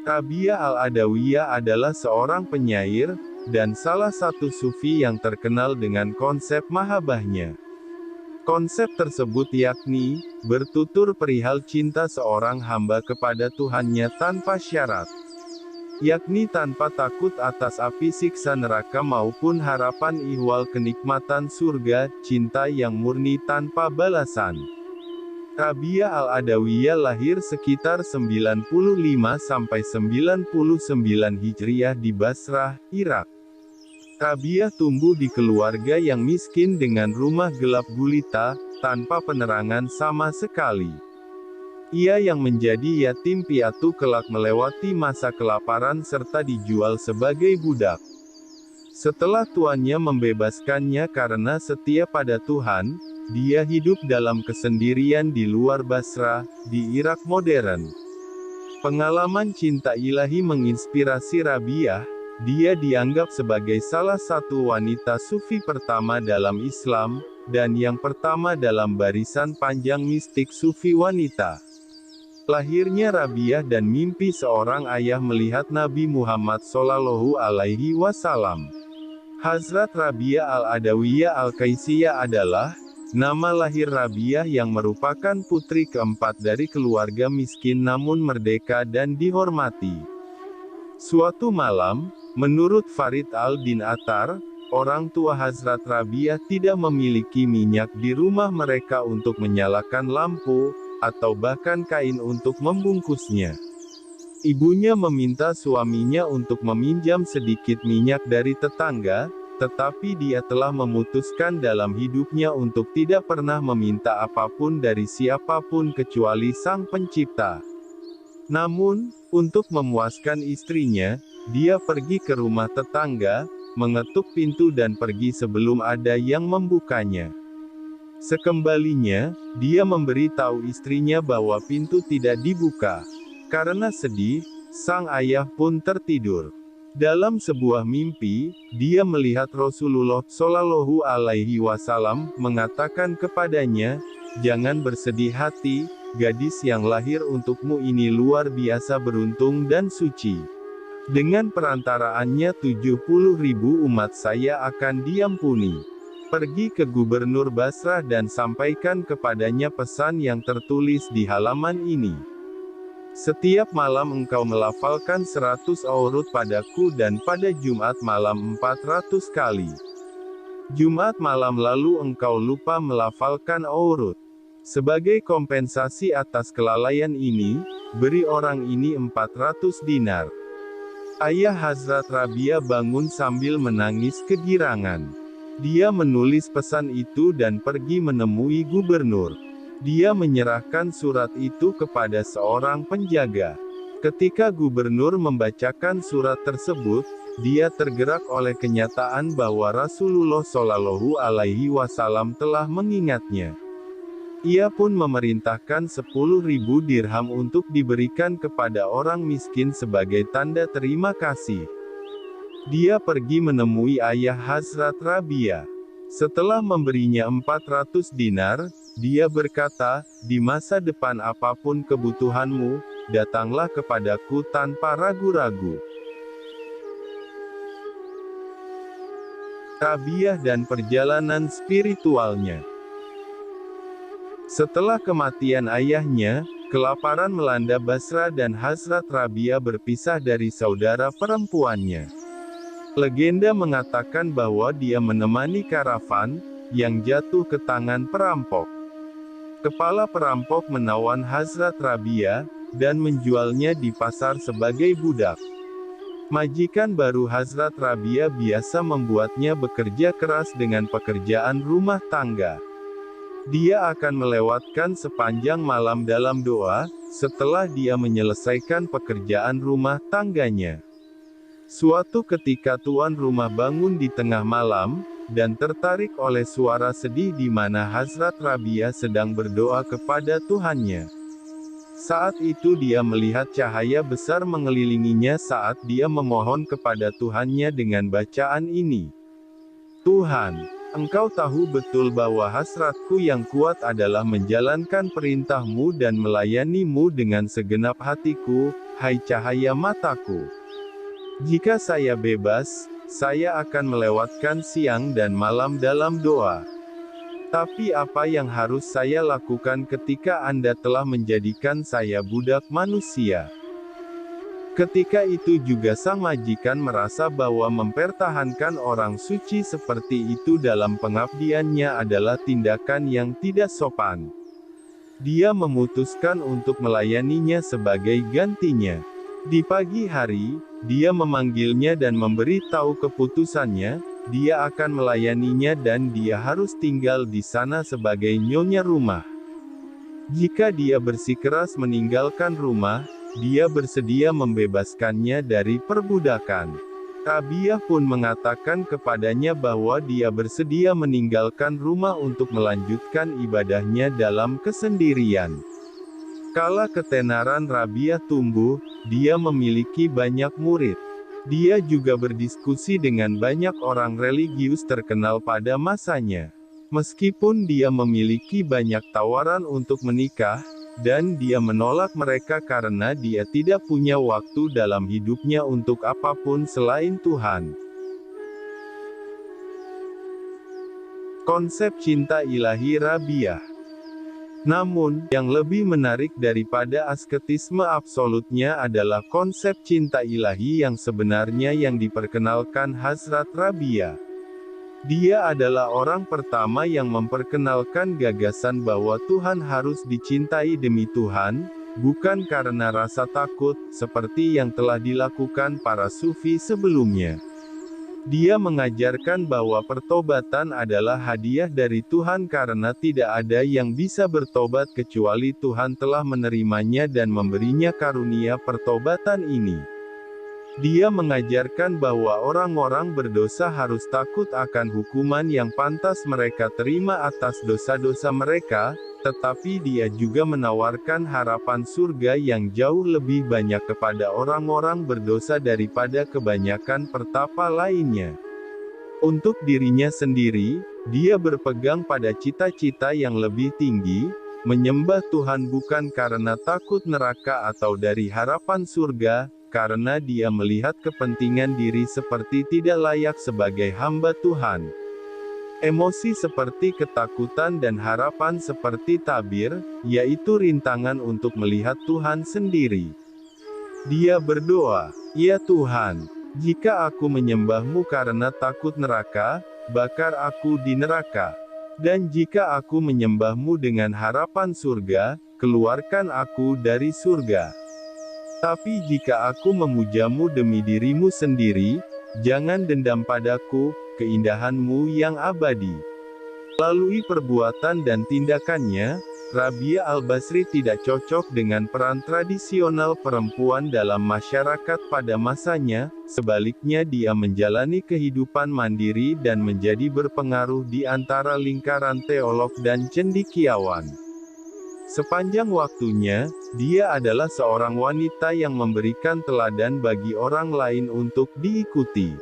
Rabi'ah al-Adawiyah adalah seorang penyair, dan salah satu sufi yang terkenal dengan konsep mahabbahnya. Konsep tersebut yakni, bertutur perihal cinta seorang hamba kepada Tuhannya tanpa syarat. Yakni tanpa takut atas api siksa neraka maupun harapan ihwal kenikmatan surga, cinta yang murni tanpa balasan. Rabi'ah al-Adawiyah lahir sekitar 95–99 Hijriah di Basrah, Irak. Rabi'ah tumbuh di keluarga yang miskin dengan rumah gelap gulita, tanpa penerangan sama sekali. Ia yang menjadi yatim piatu kelak melewati masa kelaparan serta dijual sebagai budak. Setelah tuannya membebaskannya karena setia pada Tuhan, dia hidup dalam kesendirian di luar Basrah, di Irak modern. Pengalaman cinta ilahi menginspirasi Rabi'ah. Dia dianggap sebagai salah satu wanita sufi pertama dalam Islam, dan yang pertama dalam barisan panjang mistik sufi wanita. Lahirnya Rabi'ah dan mimpi seorang ayah melihat Nabi Muhammad SAW. Hazrat Rabi'ah al-Adawiyah al-Qaisiyah adalah nama lahir Rabi'ah yang merupakan putri keempat dari keluarga miskin namun merdeka dan dihormati. Suatu malam, menurut Farid al-Din Attar, orang tua Hazrat Rabi'ah tidak memiliki minyak di rumah mereka untuk menyalakan lampu, atau bahkan kain untuk membungkusnya. Ibunya meminta suaminya untuk meminjam sedikit minyak dari tetangga, tetapi dia telah memutuskan dalam hidupnya untuk tidak pernah meminta apapun dari siapapun kecuali Sang Pencipta. Namun, untuk memuaskan istrinya, dia pergi ke rumah tetangga, mengetuk pintu dan pergi sebelum ada yang membukanya. Sekembalinya, dia memberi tahu istrinya bahwa pintu tidak dibuka. Karena sedih, sang ayah pun tertidur. Dalam sebuah mimpi, dia melihat Rasulullah Shallallahu Alaihi Wasallam mengatakan kepadanya, "Jangan bersedih hati, gadis yang lahir untukmu ini luar biasa beruntung dan suci. Dengan perantaraannya 70.000 umat saya akan diampuni. Pergi ke Gubernur Basrah dan sampaikan kepadanya pesan yang tertulis di halaman ini. Setiap malam engkau melafalkan 100 aurud padaku dan pada Jumat malam 400 kali. Jumat malam lalu engkau lupa melafalkan aurud. Sebagai kompensasi atas kelalaian ini, beri orang ini 400 dinar." Ayah Hazrat Rabi'ah bangun sambil menangis kegirangan. Dia menulis pesan itu dan pergi menemui gubernur. Dia menyerahkan surat itu kepada seorang penjaga. Ketika gubernur membacakan surat tersebut, dia tergerak oleh kenyataan bahwa Rasulullah Shallallahu Alaihi Wasallam telah mengingatnya. Ia pun memerintahkan 10.000 dirham untuk diberikan kepada orang miskin sebagai tanda terima kasih. Dia pergi menemui ayah Hazrat Rabi'ah. Setelah memberinya 400 dinar, dia berkata, "Di masa depan apapun kebutuhanmu, datanglah kepadaku tanpa ragu-ragu." Rabi'ah dan perjalanan spiritualnya. Setelah kematian ayahnya, kelaparan melanda Basrah dan Hazrat Rabi'ah berpisah dari saudara perempuannya. Legenda mengatakan bahwa dia menemani karavan, yang jatuh ke tangan perampok. Kepala perampok menawan Hazrat Rabi'ah, dan menjualnya di pasar sebagai budak. Majikan baru Hazrat Rabi'ah biasa membuatnya bekerja keras dengan pekerjaan rumah tangga. Dia akan melewatkan sepanjang malam dalam doa, setelah dia menyelesaikan pekerjaan rumah tangganya. Suatu ketika tuan rumah bangun di tengah malam, dan tertarik oleh suara sedih di mana Hazrat Rabi'ah sedang berdoa kepada Tuhannya. Saat itu dia melihat cahaya besar mengelilinginya saat dia memohon kepada Tuhannya dengan bacaan ini. "Tuhan, Engkau tahu betul bahwa hasratku yang kuat adalah menjalankan perintah-Mu dan melayani-Mu dengan segenap hatiku, hai cahaya mataku. Jika saya bebas, saya akan melewatkan siang dan malam dalam doa. Tapi apa yang harus saya lakukan ketika Anda telah menjadikan saya budak manusia? Ketika itu juga sang majikan merasa bahwa mempertahankan orang suci seperti itu dalam pengabdiannya adalah tindakan yang tidak sopan. Dia memutuskan untuk melayaninya sebagai gantinya. Di pagi hari, dia memanggilnya dan memberi tahu keputusannya, dia akan melayaninya dan dia harus tinggal di sana sebagai nyonya rumah. Jika dia bersikeras meninggalkan rumah, dia bersedia membebaskannya dari perbudakan. Rabiah pun mengatakan kepadanya bahwa dia bersedia meninggalkan rumah untuk melanjutkan ibadahnya dalam kesendirian. Kala ketenaran Rabiah tumbuh, dia memiliki banyak murid. Dia juga berdiskusi dengan banyak orang religius terkenal pada masanya. Meskipun dia memiliki banyak tawaran untuk menikah, dan dia menolak mereka karena dia tidak punya waktu dalam hidupnya untuk apapun selain Tuhan. Konsep cinta ilahi Rabiah. Namun, yang lebih menarik daripada asketisme absolutnya adalah konsep cinta ilahi yang sebenarnya yang diperkenalkan Hazrat Rabiah. Dia adalah orang pertama yang memperkenalkan gagasan bahwa Tuhan harus dicintai demi Tuhan, bukan karena rasa takut, seperti yang telah dilakukan para sufi sebelumnya. Dia mengajarkan bahwa pertobatan adalah hadiah dari Tuhan karena tidak ada yang bisa bertobat kecuali Tuhan telah menerimanya dan memberinya karunia pertobatan ini. Dia mengajarkan bahwa orang-orang berdosa harus takut akan hukuman yang pantas mereka terima atas dosa-dosa mereka, tetapi dia juga menawarkan harapan surga yang jauh lebih banyak kepada orang-orang berdosa daripada kebanyakan pertapa lainnya. Untuk dirinya sendiri, dia berpegang pada cita-cita yang lebih tinggi, menyembah Tuhan bukan karena takut neraka atau dari harapan surga, karena dia melihat kepentingan diri seperti tidak layak sebagai hamba Tuhan. Emosi seperti ketakutan dan harapan seperti tabir, yaitu rintangan untuk melihat Tuhan sendiri. Dia berdoa, "Ya Tuhan, jika aku menyembah-Mu karena takut neraka, bakar aku di neraka. Dan jika aku menyembah-Mu dengan harapan surga, keluarkan aku dari surga. Tapi jika aku memuja-Mu demi diri-Mu sendiri, jangan dendam padaku, keindahan-Mu yang abadi." Melalui perbuatan dan tindakannya, Rabiah al-Basri tidak cocok dengan peran tradisional perempuan dalam masyarakat pada masanya, sebaliknya dia menjalani kehidupan mandiri dan menjadi berpengaruh di antara lingkaran teolog dan cendekiawan. Sepanjang waktunya, dia adalah seorang wanita yang memberikan teladan bagi orang lain untuk diikuti.